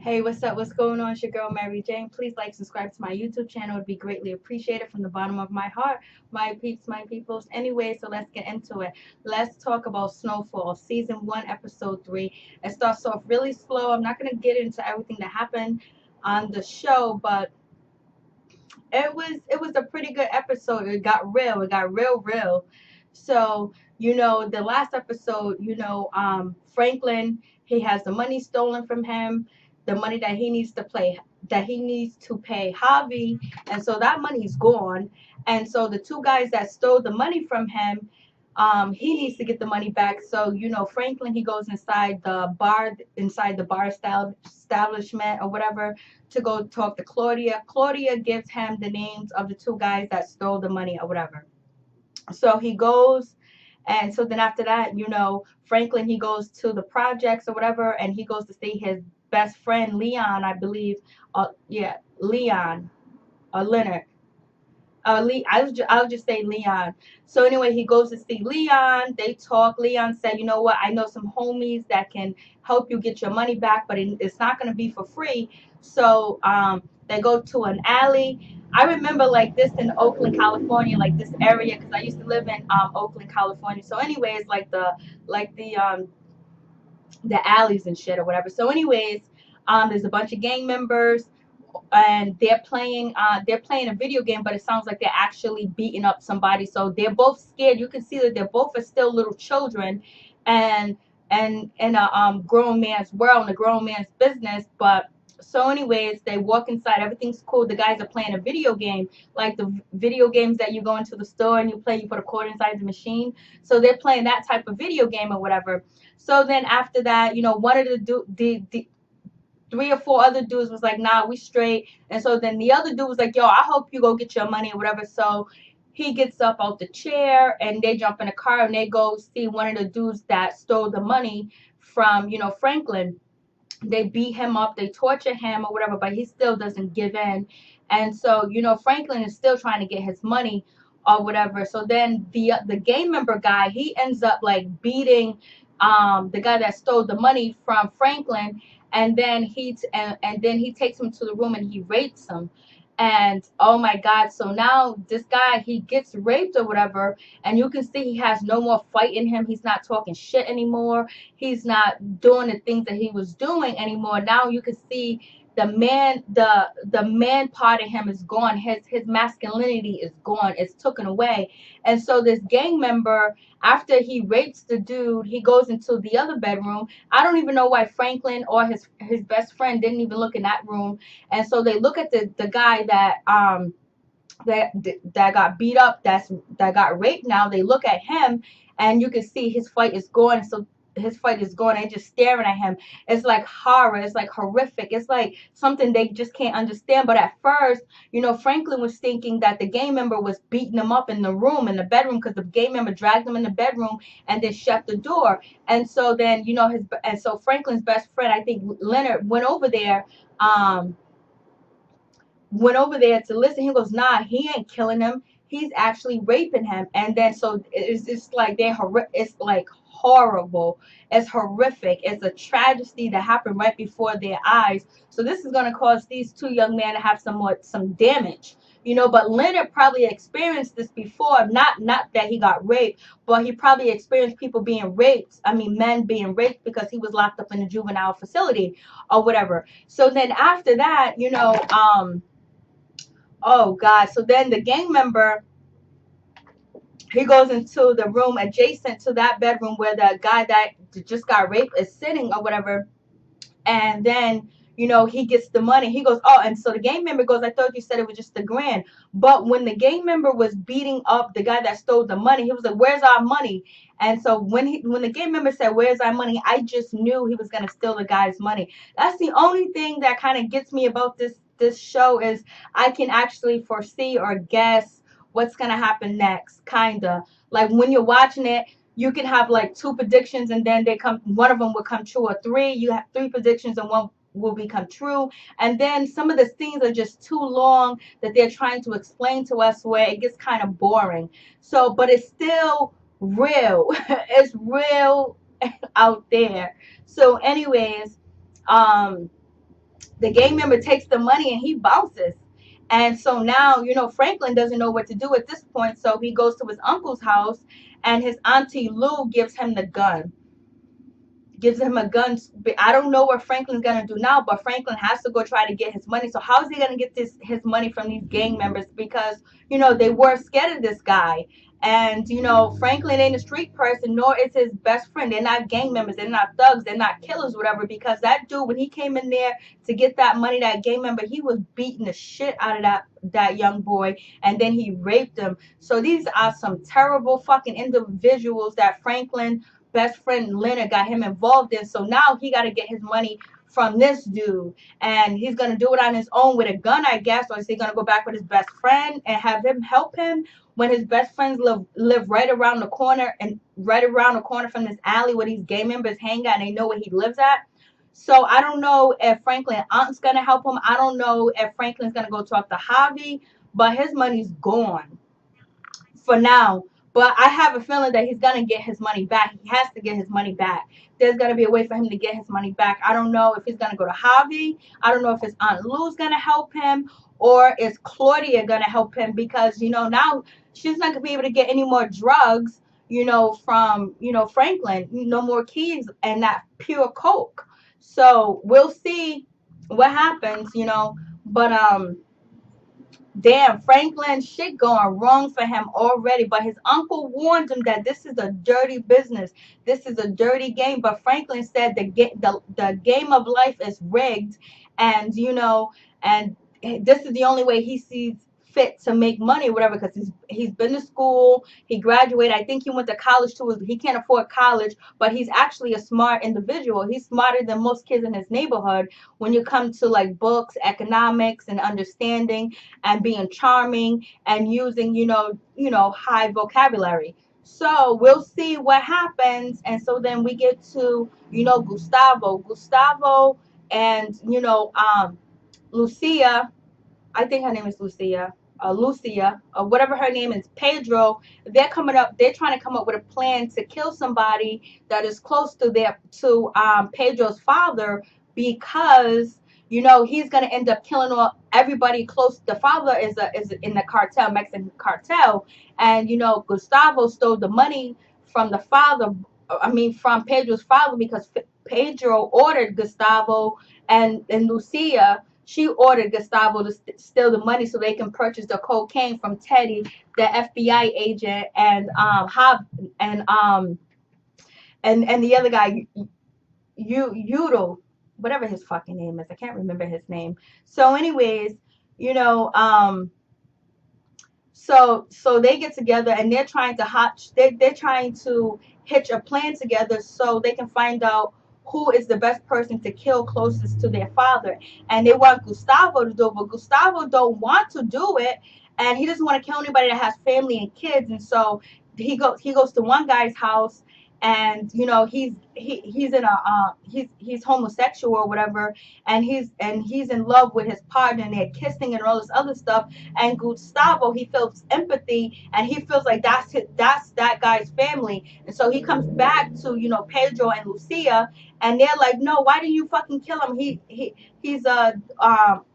Hey, what's up? What's going on? It's your girl Mary Jane. Please like, subscribe to my YouTube channel. It would be greatly appreciated from the bottom of my heart. My peeps, my peoples. Anyway, so let's get into it. Let's talk about SnowFall, season 1, episode 3. It starts off really slow. I'm not gonna get into everything that happened on the show, but it was a pretty good episode. It got real. It got real. So, the last episode, Franklin, he has the money stolen from him, the money that he needs to pay Javi, and so that money's gone. And so the two guys that stole the money from him, he needs to get the money back. So, Franklin, he goes inside the bar establishment or whatever, to go talk to Claudia. Claudia gives him the names of the two guys that stole the money or whatever. So he goes, and so then after that, Franklin, he goes to the projects or whatever, and he goes to see his best friend Leon, I believe. Yeah, Leon or Leonard. I'll just say Leon. So anyway, he goes to see Leon. They talk. Leon said, "You know what? I know some homies that can help you get your money back, but it's not going to be for free." So they go to an alley. I remember like this in Oakland, California, like this area, because I used to live in Oakland, California. So anyways, like the alleys and shit or whatever. So anyways, there's a bunch of gang members, and they're playing a video game, but it sounds like they're actually beating up somebody. So they're both scared. You can see that they're both are still little children, and in a grown man's world, in a grown man's business. But so anyways, they walk inside, everything's cool. The guys are playing a video game, like the video games that you go into the store and you put a quarter inside the machine. So they're playing that type of video game or whatever. So then after that, one of the three or four other dudes was like, nah, we straight. And so then the other dude was like, yo, I hope you go get your money or whatever. So he gets up out the chair and they jump in a car and they go see one of the dudes that stole the money from, Franklin. They beat him up, they torture him or whatever, but he still doesn't give in. And so, Franklin is still trying to get his money or whatever. So then the gang member guy, he ends up like beating the guy that stole the money from Franklin, and then he takes him to the room and he rapes him. And oh my god, so now this guy, he gets raped or whatever, and you can see he has no more fight in him. He's not talking shit anymore. He's not doing the things that he was doing anymore. Now you can see the man part of him is gone. His masculinity is gone. It's taken away. And so this gang member, after he rapes the dude, he goes into the other bedroom. I don't even know why Franklin or his best friend didn't even look in that room. And so they look at the guy that got beat up, that got raped. Now they look at him, and you can see his fight is gone. So his fight is gone, and just staring at him. It's like horror. It's like horrific. It's like something they just can't understand. But at first, Franklin was thinking that the gang member was beating him up in the bedroom, because the gang member dragged him in the bedroom and then shut the door. And so then, so Franklin's best friend, I think Leonard, went over there to listen. He goes, nah, he ain't killing him. He's actually raping him. And then so it's like it's like horrible. It's horrific. It's a tragedy that happened right before their eyes. So this is going to cause these two young men to have some damage. But Leonard probably experienced this before. Not that he got raped, but he probably experienced people being raped. I mean, men being raped, because he was locked up in a juvenile facility or whatever. So then after that, oh God. So then the gang member, he goes into the room adjacent to that bedroom where the guy that just got raped is sitting or whatever. And then, he gets the money. He goes, oh, and so the gang member goes, I thought you said it was just $1,000. But when the gang member was beating up the guy that stole the money, he was like, where's our money? And so when the gang member said, where's our money? I just knew he was going to steal the guy's money. That's the only thing that kind of gets me about this show, is I can actually foresee or guess what's going to happen next. Kind of like when you're watching it, you can have like two predictions, and then one of them will come true, or three. You have three predictions and one will become true. And then some of the scenes are just too long that they're trying to explain to us, where it gets kind of boring. So, but it's still real. It's real out there. So anyways, um the gang member takes the money and he bounces. And so now, Franklin doesn't know what to do at this point. So he goes to his uncle's house, and his auntie Lou gives him the gun. Gives him a gun. I don't know what Franklin's gonna do now, but Franklin has to go try to get his money. So how is he gonna get his money from these gang members? Because they were scared of this guy, and Franklin ain't a street person, nor is his best friend. They're not gang members. They're not thugs. They're not killers, whatever. Because that dude, when he came in there to get that money, that gang member, he was beating the shit out of that young boy, and then he raped him. So these are some terrible fucking individuals that Franklin best friend Leonard got him involved in. So now he got to get his money from this dude, and he's gonna do it on his own with a gun, I guess. Or is he gonna go back with his best friend and have him help him when his best friends live right around the corner, and right around the corner from this alley where these gang members hang out, and they know where he lives at? So I don't know if Franklin's aunt's gonna help him. I don't know if Franklin's gonna go talk to Javi, but his money's gone for now. But I have a feeling that he's gonna get his money back. He has to get his money back. There's gonna be a way for him to get his money back. I don't know if he's gonna go to Javi. I don't know if his aunt Lou's gonna help him, or is Claudia gonna help him, because now she's not gonna be able to get any more drugs. From Franklin. No more keys and that pure coke. So we'll see what happens. But damn, Franklin, shit going wrong for him already. But his uncle warned him that this is a dirty business. This is a dirty game. But Franklin said the game of life is rigged, and and this is the only way he sees fit to make money, whatever. Because he's been to school, he graduated. I think he went to college too. He can't afford college, but he's actually a smart individual. He's smarter than most kids in his neighborhood when you come to like books, economics, and understanding, and being charming, and using high vocabulary. So we'll see what happens. And so then we get to Gustavo and Lucia. I think her name is Lucia, or whatever her name is, Pedro. They're trying to come up with a plan to kill somebody that is close to Pedro's father, because he's gonna end up killing everybody close. The father is in the cartel, Mexican cartel, and Gustavo stole the money from the father. I mean, from Pedro's father, because Pedro ordered Gustavo and Lucia. She ordered Gustavo to steal the money so they can purchase the cocaine from Teddy, the FBI agent, and and the other guy, Udo, whatever his fucking name is. I can't remember his name. So anyways, so they get together, and they're trying to they're trying to hitch a plan together so they can find out who is the best person to kill closest to their father. And they want Gustavo to do it, but Gustavo don't want to do it, and he doesn't want to kill anybody that has family and kids. And so he goes to one guy's house, and he's in a he's homosexual or whatever, and he's in love with his partner, and they're kissing and all this other stuff. And Gustavo, he feels empathy, and he feels like that's that guy's family. And so he comes back to Pedro and Lucia, and they're like, no, why didn't you fucking kill him? He's a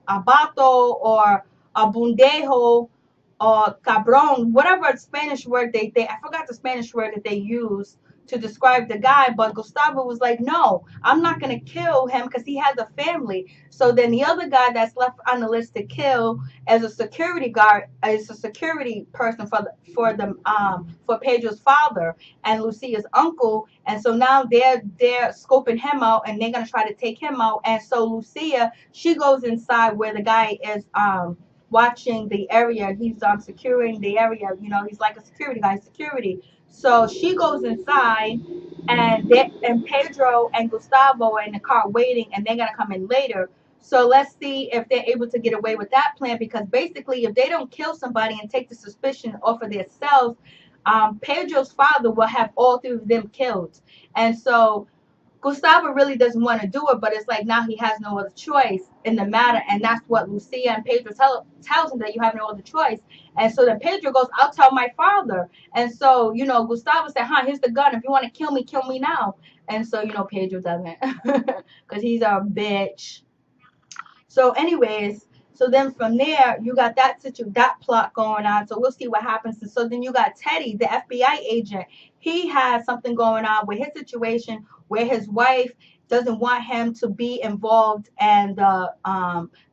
bato, or a bundejo, or cabron, whatever Spanish word they I forgot the Spanish word that they use to describe the guy. But Gustavo was like, no, I'm not gonna kill him because he has a family. So then the other guy that's left on the list to kill as a security guard is a security person for Pedro's father and Lucia's uncle. And so now they're scoping him out, and they're gonna try to take him out. And so Lucia, she goes inside where the guy is watching the area. He's securing the area. He's like a security guy, security. So she goes inside, and Pedro and Gustavo are in the car waiting, and they're gonna come in later. So let's see if they're able to get away with that plan, because basically, if they don't kill somebody and take the suspicion off of themselves, Pedro's father will have all three of them killed. And so Gustavo really doesn't want to do it, but it's like now he has no other choice in the matter. And that's what Lucia and Pedro tells him, that you have no other choice. And so then Pedro goes, I'll tell my father. And so, Gustavo said, here's the gun. If you want to kill me now. And so, Pedro doesn't, because he's a bitch. So anyways, so then from there you got that plot going on. So we'll see what happens. So then you got Teddy, the FBI agent. He has something going on with his situation where his wife doesn't want him to be involved and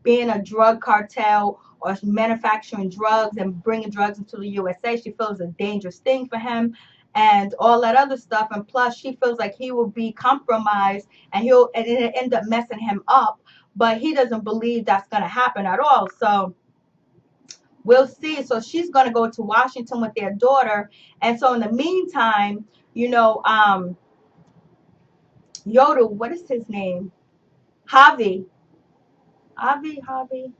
being a drug cartel or manufacturing drugs and bringing drugs into the USA. She feels a dangerous thing for him and all that other stuff. And plus, she feels like he will be compromised and it'll end up messing him up. But he doesn't believe that's going to happen at all. So we'll see. So she's going to go to Washington with their daughter. And so in the meantime, Yoda, what is his name? Javi. Javi.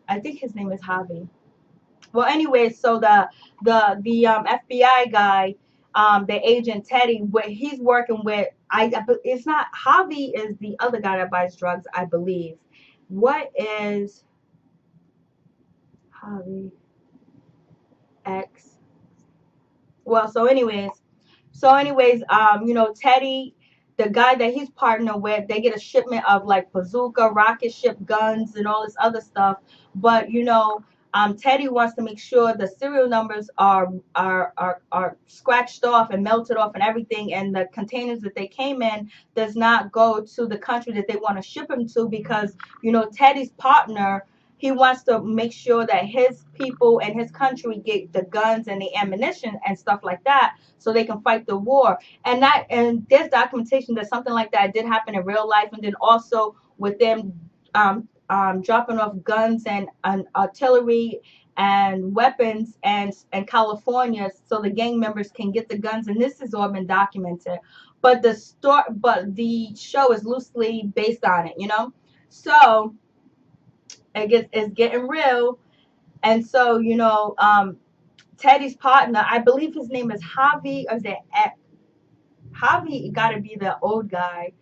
I think his name is Javi. Well, anyway, so the FBI guy, the agent Teddy, what he's working with, it's not Javi is the other guy that buys drugs, I believe. What is Javi X? Well, Teddy, the guy that he's partnered with, they get a shipment of like bazooka, rocket ship guns, and all this other stuff. But Teddy wants to make sure the serial numbers are scratched off and melted off and everything, and the containers that they came in does not go to the country that they want to ship them to, because Teddy's partner, he wants to make sure that his people and his country get the guns and the ammunition and stuff like that so they can fight the war. And there's documentation that something like that did happen in real life. And then also with them dropping off guns and artillery and weapons and California, so the gang members can get the guns. And this has all been documented. But the show is loosely based on it, So it's getting real. And so Teddy's partner, I believe his name is Javi, or is it Javi? Got to be the old guy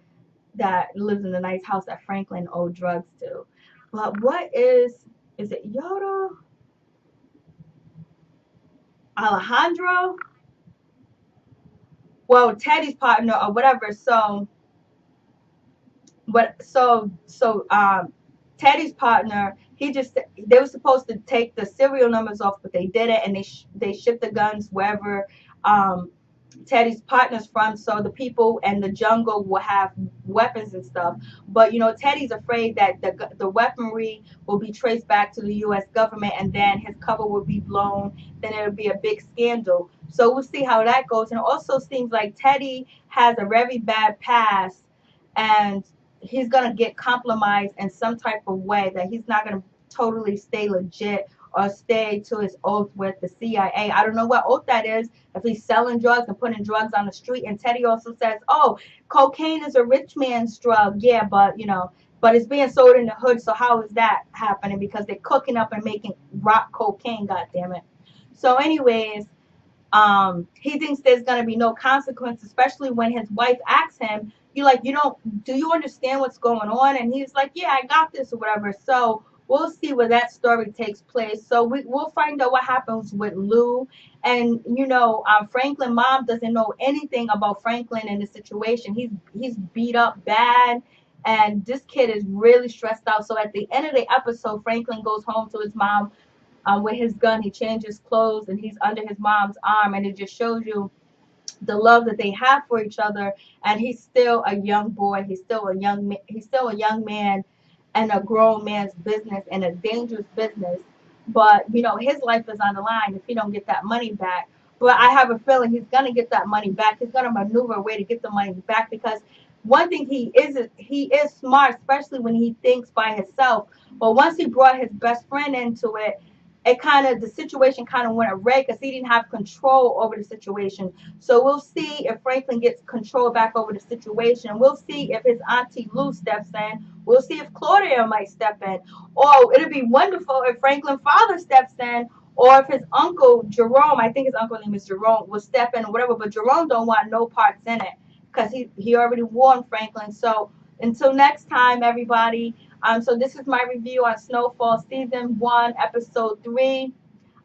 that lives in the nice house that Franklin owed drugs to. But what is it Yoda? Alejandro? Well, Teddy's partner or whatever. Teddy's partner, they were supposed to take the serial numbers off, but they didn't, and they shipped the guns wherever Teddy's partner's from, so the people and the jungle will have weapons and stuff. But Teddy's afraid that the weaponry will be traced back to the U.S. government, and then his cover will be blown. Then it'll be a big scandal. So we'll see how that goes. And it also seems like Teddy has a very bad past, and he's gonna get compromised in some type of way, that he's not gonna totally stay legit or stay to his oath with the CIA. I don't know what oath that is, if he's selling drugs and putting drugs on the street. And Teddy also says, oh, cocaine is a rich man's drug. Yeah, but it's being sold in the hood, so how is that happening? Because they're cooking up and making rock cocaine, god damn it. So anyways, he thinks there's gonna be no consequence, especially when his wife asks him, do you understand what's going on? And he's like, yeah, I got this or whatever. So we'll see where that story takes place. So we'll find out what happens with Lou. And Franklin mom doesn't know anything about Franklin in the situation. He's beat up bad, and this kid is really stressed out. So at the end of the episode, Franklin goes home to his mom with his gun. He changes clothes and he's under his mom's arm, and it just shows you the love that they have for each other. And he's still a young boy. He's still a young man and a grown man's business, and a dangerous business. But his life is on the line if he don't get that money back. But I have a feeling he's gonna get that money back. He's gonna maneuver a way to get the money back, because one thing he is smart, especially when he thinks by himself. But once he brought his best friend into it, the situation kind of went awry, because he didn't have control over the situation. So we'll see if Franklin gets control back over the situation. We'll see if his auntie Lou steps in. We'll see if Claudia might step in. Or it'll be wonderful if Franklin's father steps in, or if his uncle Jerome, I think his uncle name is Jerome, will step in or whatever. But Jerome don't want no parts in it, because he already warned Franklin. So until next time, everybody. So this is my review on SnowFall Season 1, Episode 3.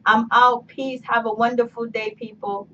I'm out. Peace. Have a wonderful day, people.